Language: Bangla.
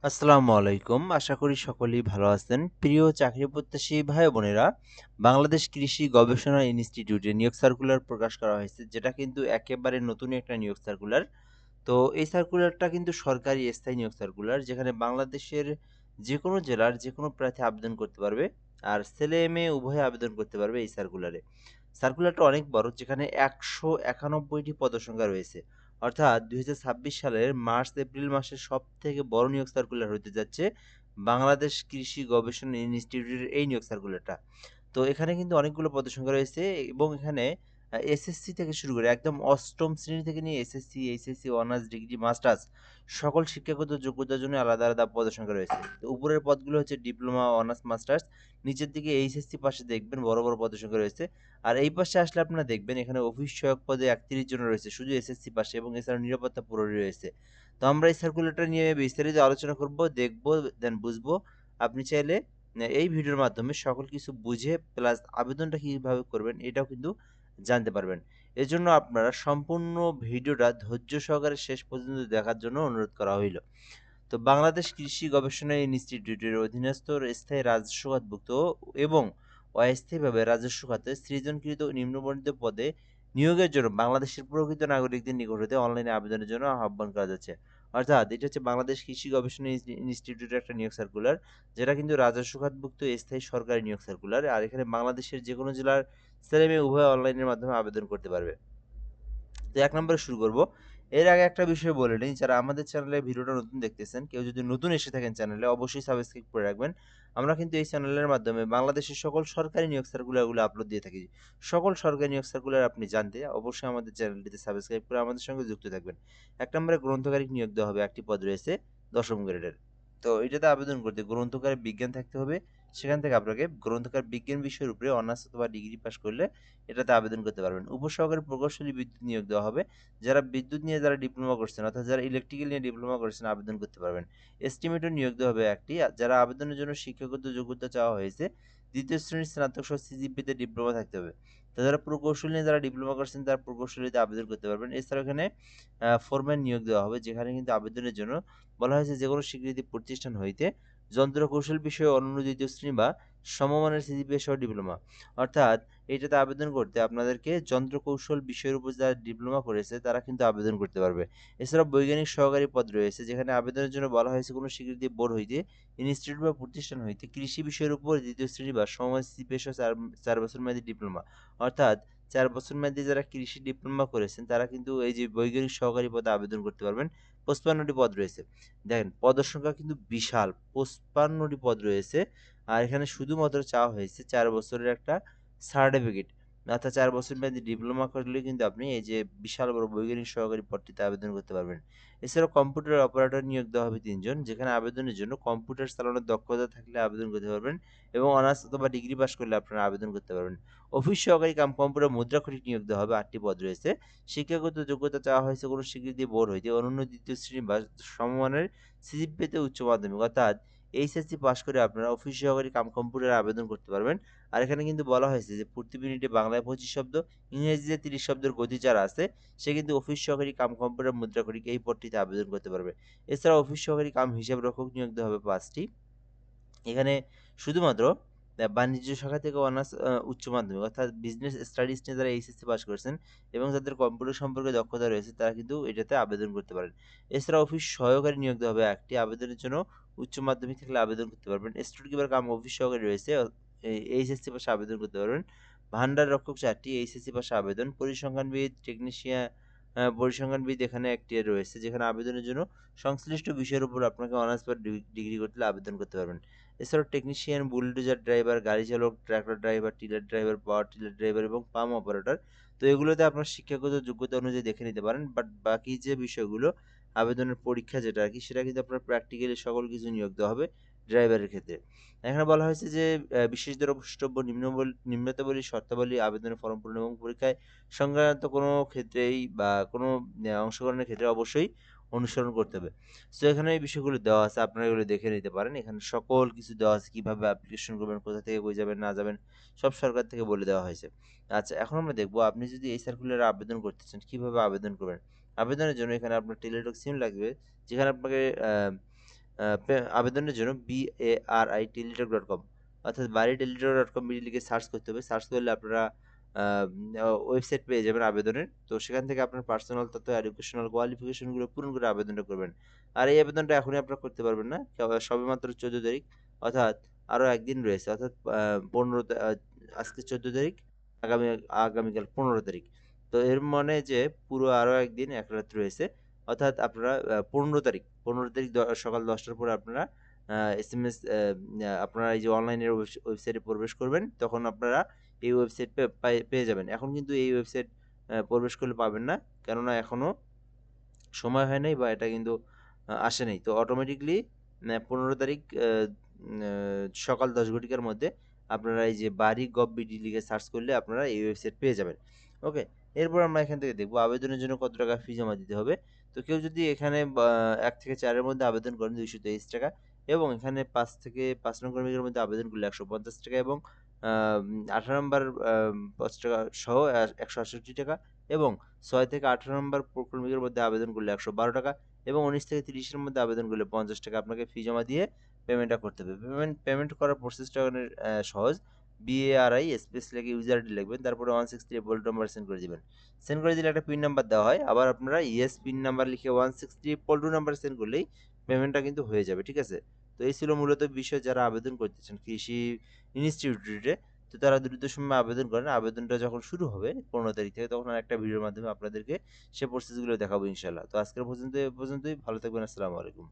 আসসালামু আলাইকুম। আশা করি সকলেই ভালো আছেন। প্রিয় চাকরি প্রত্যাশী ভাই ও বোনেরা, বাংলাদেশ কৃষি গবেষণা ইনস্টিটিউটে নিয়োগ সার্কুলার প্রকাশ করা হয়েছে, যেটা কিন্তু একেবারে নতুন একটা নিয়োগ সার্কুলার। তো এই সার্কুলারটা কিন্তু সরকারি স্থায়ী নিয়োগ সার্কুলার, যেখানে বাংলাদেশের যেকোনো জেলার যেকোনো প্রার্থী আবেদন করতে পারবে। আর ছেলে-মেয়ে উভয়ে আবেদন করতে পারবে এই সার্কুলারে। সার্কুলারটা অনেক বড়, যেখানে ১৯১টি পদসংখ্যা রয়েছে। অর্থাৎ ২০২৬ সালের মার্চ-এপ্রিল মাসের সবথেকে বড় নিয়োগ সার্কুলার হতে যাচ্ছে বাংলাদেশ কৃষি গবেষণা ইনস্টিটিউটের এই নিয়োগ সার্কুলারটা। তো এখানে কিন্তু অনেকগুলো পদসংখ্যা রয়েছে এবং এখানে এসএসসি থেকে শুরু করে একদম ৮ম শ্রেণী থেকে নিয়ে SSC, HSC, honours, degree, masters সকল শিক্ষাগত যোগ্যতার জন্য আলাদা, আলাদা পদসংখ্যা রয়েছে। তো উপরের পদগুলো হচ্ছে ডিপ্লোমা, অনার্স, মাস্টার্স। নিচের দিকে এইচএসসি পাশে দেখবেন বড়, বড় পদসংখ্যা রয়েছে। আর এই পাশে আসলে আপনারা দেখবেন এখানে অফিস সহায়ক পদে ৩১ জন রয়েছে শুধু এসএসসি পাশে, এবং এছাড়াও নিরাপত্তা প্রহরী রয়েছে। তো আমরা এই সার্কুলারটা নিয়ে বিস্তারিত আলোচনা করব, দেখব, দেন বুঝবো। আপনি চাইলে এই ভিডিওর মাধ্যমে সকল কিছু বুঝে প্লাস আবেদনটা কিভাবে করবেন এটাও কিন্তু জানতে পারবেন। এজন্য আপনারা সম্পূর্ণ ভিডিওটা ধৈর্য সহকারে শেষ পর্যন্ত দেখার জন্য অনুরোধ করা হইল। তো বাংলাদেশ কৃষি গবেষণা ইনস্টিটিউটের অধীনস্থ স্থায়ী রাজস্ব খাতভুক্ত এবং অস্থায়ীভাবে রাজস্ব খাতে সৃজনকৃত নিম্নবর্ণিত পদে নিয়োগের জন্য বাংলাদেশের প্রকৃত নাগরিকদের নিকট হতে অনলাইনে আবেদনের জন্য আহ্বান করা যাচ্ছে। অর্থাৎ এটা হচ্ছে বাংলাদেশ কৃষি গবেষণা ইনস্টিটিউটের একটা নিয়োগ সার্কুলার, যেটা কিন্তু রাজস্ব খাতভুক্ত স্থায়ী সরকারি নিয়োগ সার্কুলার। আর এখানে বাংলাদেশের যে কোনো জেলার ছেলে মেয়ে উভয় অনলাইনের মাধ্যমে আবেদন করতে পারবে। তো ১ নম্বরে শুরু করব। এর আগে একটা বিষয় বলে নেই, যারা আমাদের চ্যানেলে ভিডিওটা নতুন দেখতেছেন, কেউ যদি নতুন এসে থাকেন চ্যানেলে অবশ্যই সাবস্ক্রাইব করে রাখবেন। আমরা কিন্তু এই চ্যানেলের মাধ্যমে বাংলাদেশের সকল সরকারি নিয়োগ সার্কুলারগুলো আপলোড দিয়ে থাকি। সকল সরকারি নিয়োগ সার্কুলার আপনি জানতে অবশ্যই আমাদের চ্যানেলটিতে সাবস্ক্রাইব করে আমাদের সঙ্গে যুক্ত থাকবেন। ১ নম্বরে গ্রন্থকারিক নিয়োগ দেওয়া হবে, একটি পদ রয়েছে ১ম গ্রেডের। তো এটাতে আবেদন করতে গ্রন্থকারে বিজ্ঞান থাকতে হবে। সেখান থেকে আপনাকে গ্রন্থকার বিজ্ঞান বিষয়ের উপরে অনার্স অথবা ডিগ্রি পাস করলে এটাতে আবেদন করতে পারবেন। উপসহকারী প্রকৌশলী বিদ্যুৎ নিয়োগ দেওয়া হবে। যারা বিদ্যুৎ নিয়ে যারা ডিপ্লোমা করছেন, অর্থাৎ যারা ইলেকট্রিক্যাল নিয়ে ডিপ্লোমা করছেন আবেদন করতে পারবেন। এস্টিমেটর নিয়োগ দেওয়া হবে একটি। আর যারা আবেদনের জন্য শিক্ষাগত যোগ্যতা চাওয়া হয়েছে, ২য় শ্রেণীর স্নাতক সহ সিজিপিতে ডিপ্লোমা থাকতে হবে। তো যারা প্রকৌশল নিয়ে যারা ডিপ্লোমা করছেন তারা প্রকৌশলীতে আবেদন করতে পারবেন। এছাড়াও এখানে ফোরম্যান নিয়োগ দেওয়া হবে, যেখানে কিন্তু আবেদনের জন্য বলা হয়েছে যেকোনো স্বীকৃতি প্রতিষ্ঠান হইতে যন্ত্রকৌশল বিষয়ে অনন্য ২য় শ্রেণী বা সমমানের সিজিপিএ সহ ডিপ্লোমা। অর্থাৎ এটাতে আবেদন করতে আপনাদেরকে যন্ত্রকৌশল বিষয়ের উপর যারা ডিপ্লোমা করেছে তারা কিন্তু আবেদন করতে পারবে। এছাড়াও বৈজ্ঞানিক সহকারী পদ রয়েছে, যেখানে আবেদনের জন্য বলা হয়েছে কোনো স্বীকৃতি বোর্ড হইতে, ইনস্টিটিউট বা প্রতিষ্ঠান হইতে কৃষি বিষয়ের উপর ২য় শ্রেণী বা সমমান সিজিপিএ সহ ৪ বছর মেয়াদী ডিপ্লোমা। অর্থাৎ ৪ বছর মেয়াদী যারা কৃষি ডিপ্লোমা করেছেন তারা কিন্তু এই যে বৈজ্ঞানিক সহকারী পদে আবেদন করতে পারবেন। ৫৫টি পদ রয়েছে। দেখেন পদের সংখ্যা কিন্তু বিশাল, ৫৫টি পদ রয়েছে। আর এখানে শুধুমাত্র চাওয়া হয়েছে ৪ বছরের একটা সার্টিফিকেট। অর্থাৎ ৪ বছর মেয়াদী ডিপ্লোমা করলে কিন্তু আপনি এই যে বিশাল বড় বৈজ্ঞানিক সহকারী পদটিতে আবেদন করতে পারবেন। এছাড়াও কম্পিউটার অপারেটর নিয়োগ দেওয়া হবে ৩ জন, যেখানে আবেদনের জন্য কম্পিউটার চালানোর দক্ষতা থাকলে আবেদন করতে পারবেন এবং অনার্স অথবা ডিগ্রি পাস করলে আপনারা আবেদন করতে পারবেন। অফিস সহকারী কাম কম্পিউটার মুদ্রাক্ষরিক নিয়োগ দেওয়া হবে, ৮টি পদ রয়েছে। শিক্ষাগত যোগ্যতা চাওয়া হয়েছে কোনো স্বীকৃতি বোর্ড হইতে অনন্য ২য় শ্রেণী বা সমমানের সিজিপিএতে উচ্চ মাধ্যমিক। অর্থাৎ এইচএসসি পাস করে আপনারা অফিস সহকারী কাম কম্পিউটারে আবেদন করতে পারবেন। আর এখানে কিন্তু বলা হয়েছে যে প্রতি মিনিটে বাংলায় ২৫ শব্দ, ইংরেজিতে ৩০ শব্দের গতি যার আছে সে কিন্তু অফিস সহকারী কাম কম্পিউটার মুদ্রাক্ষরিক এই পদটিতে আবেদন করতে পারবে। এছাড়া অফিস সহকারী কাম হিসাবরক্ষক নিয়োগ দেওয়া হবে ৫টি। এখানে শুধুমাত্র বাণিজ্য শাখা থেকে অনার্স উচ্চ মাধ্যমিক অর্থাৎ বিজনেস স্টাডিজ নিয়ে যারা এইচএসসি পাস করেছেন এবং যাদের কম্পিউটার সম্পর্কে দক্ষতা রয়েছে তারা কিন্তু এটাতে আবেদন করতে পারেন। এছাড়া অফিস সহকারী নিয়োগ দেওয়া হবে একটি। আবেদনের জন্য উচ্চ মাধ্যমিক থাকলে আবেদন করতে পারবেন। স্টুডেন্ট কিপার কাম অফিস সহকারী রয়েছে, এইচএসসি পাশে আবেদন করতে পারবেন। ভান্ডার রক্ষক ৪টি, এইচএসসি পাশে আবেদন। পরিসংখ্যানবিদ, টেকনিশিয়ান, পরিসংখ্যানবিদ এখানে একটি রয়েছে, যেখানে আবেদনের জন্য সংশ্লিষ্ট বিষয়ের উপর আপনাকে অনার্স বা ডিগ্রি করলে আবেদন করতে পারবেন। এছাড়াও টেকনিশিয়ান, বুলডোজার ড্রাইভার, গাড়ি চালক, tractor driver, tiller driver, power tiller driver এবং পাম্প অপারেটর। তো এগুলোতে আপনার শিক্ষাগত যোগ্যতা অনুযায়ী দেখে নিতে পারেন। বাট বাকি যে বিষয়গুলো আবেদনের পরীক্ষা যেটা আরকি সেটা কিন্তু আপনার প্র্যাকটিক্যালি সকল কিছু নিয়োগ দেওয়া হবে ড্রাইভারের ক্ষেত্রে। এখানে বলা হয়েছে যে বিশেষ দ্রষ্টব্য নিম্নতাবলী শর্তাবলী আবেদনের ফরম পূরণ এবং পরীক্ষায় সংক্রান্ত কোনো ক্ষেত্রেই বা কোনো অংশগ্রহণের ক্ষেত্রে অবশ্যই অনুসরণ করতে হবে। সো এখানে এই বিষয়গুলো দেওয়া আছে, আপনারা এগুলো দেখে নিতে পারেন। এখানে সকল কিছু দেওয়া আছে, কিভাবে অ্যাপ্লিকেশন করবেন, কোথা থেকে কই যাবেন না যাবেন সব সরকার থেকে বলে দেওয়া হয়েছে। আচ্ছা, এখন আমরা দেখব আপনি যদি এই সার্কুলারে আবেদন করতে চান কিভাবে আবেদন করবেন। আবেদনের জন্য এখানে আপনার টেলিটক সিম লাগবে, যেখানে আপনাকে আবেদনের জন্য BARI@teletalk.com অর্থাৎ bari@teletalk.com লিখে সার্চ করতে হবে। সার্চ করলে আপনারা ওয়েবসাইট পেয়ে যাবেন আবেদনের। তো সেখান থেকে আপনার পার্সোনাল তথ্য, এডুকেশনাল কোয়ালিফিকেশনগুলো পূরণ করে আবেদনটা করবেন। আর এই আবেদনটা এখনই আপনারা করতে পারবেন না। সবেমাত্র 14 তারিখ, অর্থাৎ আরও একদিন রয়েছে, অর্থাৎ 15 আজকে 14 তারিখ, আগামী আগামীকাল 15 তারিখ। তো এর মানে যে পুরো আরও একদিন এক রাত রয়েছে, অর্থাৎ আপনারা 15 তারিখ সকাল 10টার পরে আপনারা SMS আপনারা এই যে অনলাইনের ওয়েবসাইটে প্রবেশ করবেন, তখন আপনারা এই ওয়েবসাইট পেয়ে যাবেন। এখন কিন্তু এই ওয়েবসাইট প্রবেশ করলে পাবেন না, কেননা এখনও সময় হয় নাই বা এটা কিন্তু আসে নাই। তো অটোমেটিকলি 15 তারিখ সকাল 10 ঘটিকার মধ্যে আপনারা এই যে bari.gov.bd লিখে সার্চ করলে আপনারা এই ওয়েবসাইট পেয়ে যাবেন। ওকে, এরপর আমরা এখান থেকে দেখব আবেদনের জন্য কত টাকা ফি জমা দিতে হবে। তো কেউ যদি এখানে 1 থেকে 4 এর মধ্যে আবেদন করেন 223 টাকা, এবং এখানে 5 থেকে 5 নং ক্রমিকের মধ্যে আবেদন করলে 150 টাকা, এবং 18 নম্বর 5 টাকা সহ 168 টাকা, এবং 6 থেকে 18 নম্বর ক্রমিকের মধ্যে আবেদন করলে 112 টাকা, এবং 19 থেকে 30 এর মধ্যে আবেদন করলে 50 টাকা আপনাকে ফি জমা দিয়ে পেমেন্টটা করতে হবে। পেমেন্ট করার প্রসেসটা অনেক সহজ। BARI স্পেস লিখে ইউজার আইডি লিখবেন, তারপরে 163 বোল্ড নাম্বার সেন্ড করে দিবেন। সেন্ড করে দিলে একটা পিন নাম্বার দেওয়া হয়। আবার আপনারা ইয়েস পিন নাম্বার লিখে 163 নাম্বার সেন্ড করলেই পেমেন্টটা কিন্তু হয়ে যাবে। ঠিক আছে? তো এই ছিল মূলত বিষয়। যারা আবেদন করতেছেন কৃষি ইনস্টিটিউটে, তো তারা দ্রুত সময়ে আবেদন করেন। আবেদনটা যখন শুরু হবে 15 তারিখ থেকে, তখন আর একটা ভিডিওর মাধ্যমে আপনাদেরকে সে প্রসেসগুলো দেখাবো ইনশাল্লাহ। তো আজকের পর্যন্তই। ভালো থাকবেন। আসসালামু আলাইকুম।